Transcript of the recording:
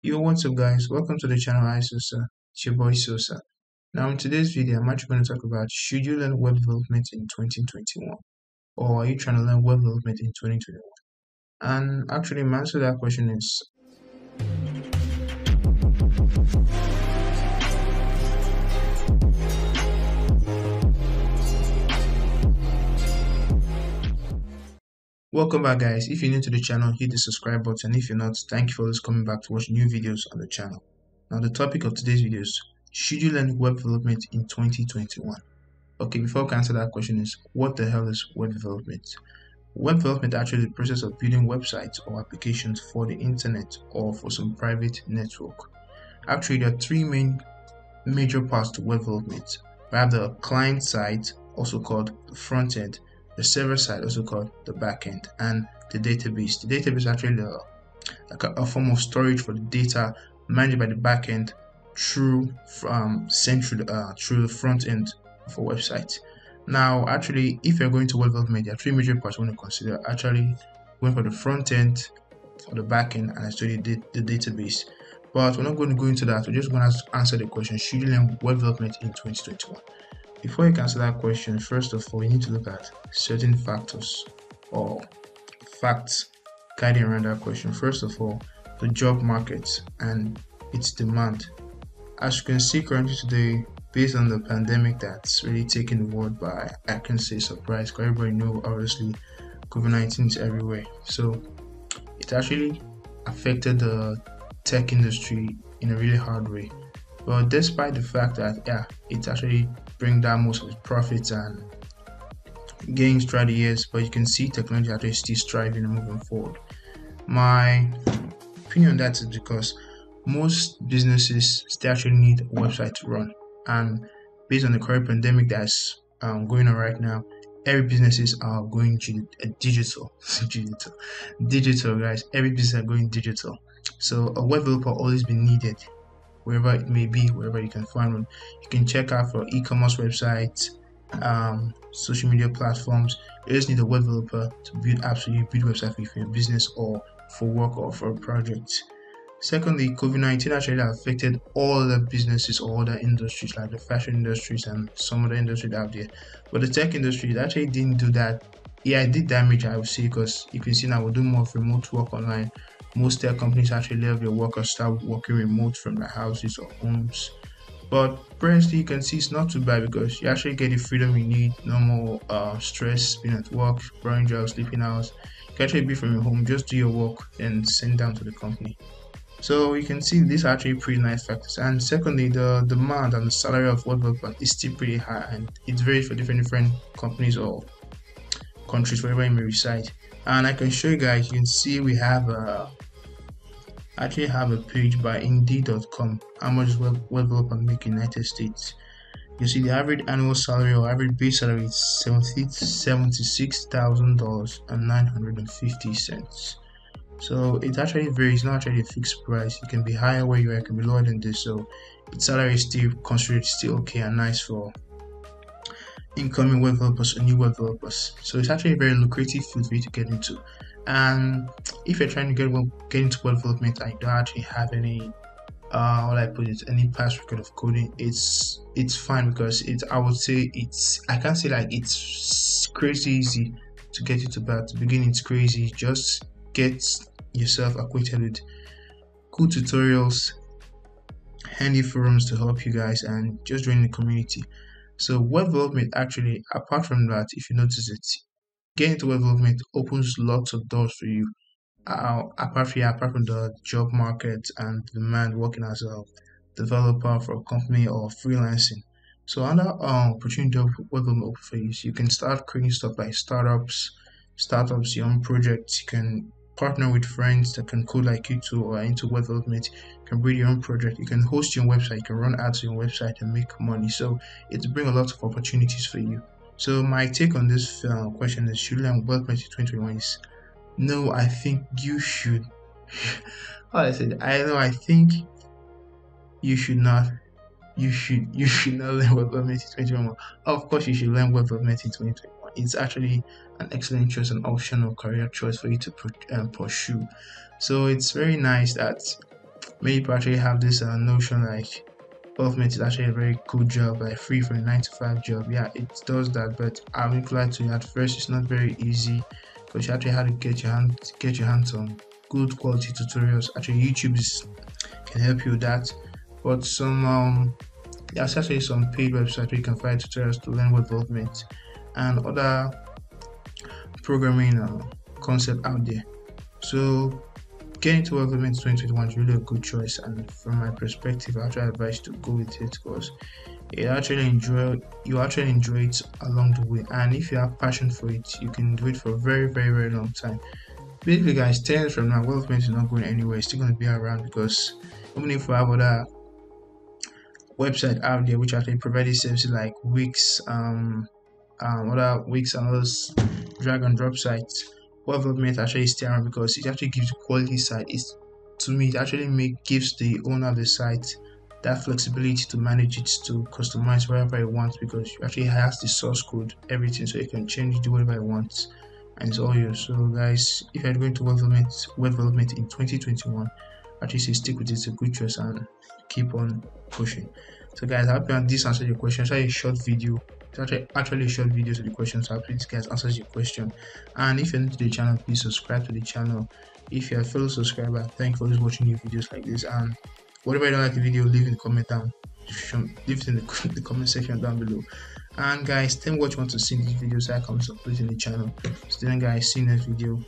Yo, what's up, guys? Welcome to the channel. Sosa. It's your boy Sosa. Now, in today's video, I'm actually going to talk about should you learn web development in 2021, or are you trying to learn web development in 2021? And actually, my answer to that question is welcome back, guys. If you're new to the channel, hit the subscribe button. If you're not, thank you for always coming back to watch new videos on the channel. Now, the topic of today's video is should you learn web development in 2021? Okay, before we can answer that question is what the hell is web development? Web development is actually the process of building websites or applications for the internet or for some private network. Actually, there are three major parts to web development. We have the client side, also called the front end, the server side, also called the back end, and the database. The database is actually a form of storage for the data managed by the back end through through the front end of a website. Now, actually, if you're going to web development, there are three major parts you want to consider. Actually, going for the front end, or the back end, and actually the database. But we're not going to go into that. We're just going to answer the question: should you learn web development in 2021? Before you can answer that question, first of all, you need to look at certain factors or facts guiding around that question. First of all, the job market and its demand. As you can see currently today, based on the pandemic that's really taken the world by, I can say surprise, because everybody knows obviously COVID-19 is everywhere. So it actually affected the tech industry in a really hard way. But despite the fact that it actually bring down most of its profits and gains throughout the years, but you can see technology actually still striving and moving forward. My opinion on that is because most businesses still actually need a website to run, and based on the current pandemic that's going on right now, every businesses are going digital. digital, guys. Every business are going digital. So a web developer always been needed wherever it may be, wherever you can find one. You can check out for e-commerce websites, social media platforms. You just need a web developer to build websites for your business or for work or for a project. Secondly, COVID-19 actually affected all the businesses or other industries like the fashion industries and some other industries out there. But the tech industry actually didn't do that. Yeah, it did damage, I would say, because you can see now we're doing more of remote work online. Most tech companies actually let their workers start working remote from their houses or homes. But presently, you can see it's not too bad because you actually get the freedom you need. No more stress being at work, running jobs, sleeping hours. You can actually be from your home, just do your work and send down to the company. So you can see these are actually pretty nice factors. And secondly, the demand and the salary of web developers is still pretty high, and it varies for different companies or countries wherever you may reside. And I can show you guys. You can see we have actually have a page by Indeed.com. How much web developer make in the United States? You see the average annual salary or average base salary is $76,000 and 950 cents. So it actually varies, not actually a fixed price. It can be higher where you are, it can be lower than this. So its salary is still considered okay and nice for incoming web developers or new web developers. So it's actually a very lucrative field for you to get into. And if you're trying to get into web development and you don't actually have any any past record of coding, it's fine because I can't say like it's crazy easy to get into, but at the beginning it's crazy. Just get yourself acquainted with cool tutorials, handy forums to help you guys, and just join the community. So web development actually, apart from that, if you notice it, getting into web development opens lots of doors for you. Apart from the job market and demand working as a developer for a company or freelancing. So another opportunity of web development for you is you can start creating stuff like startups, your own projects. You can partner with friends that can code like you too or into web development. You can build your own project. You can host your website. You can run ads on your website and make money. So it brings a lot of opportunities for you. So my take on this question is: should you learn web development in 2021? Is no, I think you should. I think you should not. You should not learn web development in 2021. Of course, you should learn web development in 2021. It's actually an excellent choice, an optional career choice for you to pursue. So it's very nice that many people actually have this notion like development is actually a very cool job, like free from a 9 to 5 job. Yeah, it does that, but I will lie to you, at first it's not very easy because you actually have to get your hands on good quality tutorials. Actually, can help you with that, but there's actually some paid websites where you can find tutorials to learn web development and other programming concept out there. So getting to web development 2021 is really a good choice, and from my perspective, I actually advise you to go with it because you actually enjoy it along the way, and if you have passion for it, you can do it for a very very very long time. Basically, guys, 10 years from now, web development is not going anywhere. It's still going to be around because even if we have other website out there which actually provide these services like Wix, other Wix and those drag and drop sites, web development actually stay around because it actually gives quality site. To me, it actually gives the owner of the site that flexibility to manage it, to customize wherever it wants, because you actually has the source code, everything, so you can change it whatever it wants, and it's all yours. So guys, if you're going to web development in 2021, actually say stick with it. It's a good choice and keep on pushing. So guys, I hope this answered your question. It's a short video. It's actually a short video to the question, so I hope this guys answers your question. And if you're new to the channel, please subscribe to the channel. If you're a fellow subscriber, thank you for always watching new videos like this. And whatever you don't like the video, leave in the comment down. Leave it in the comment section down below. And guys, tell me what you want to see in this video so I can upload in the channel. So then guys, see you next video.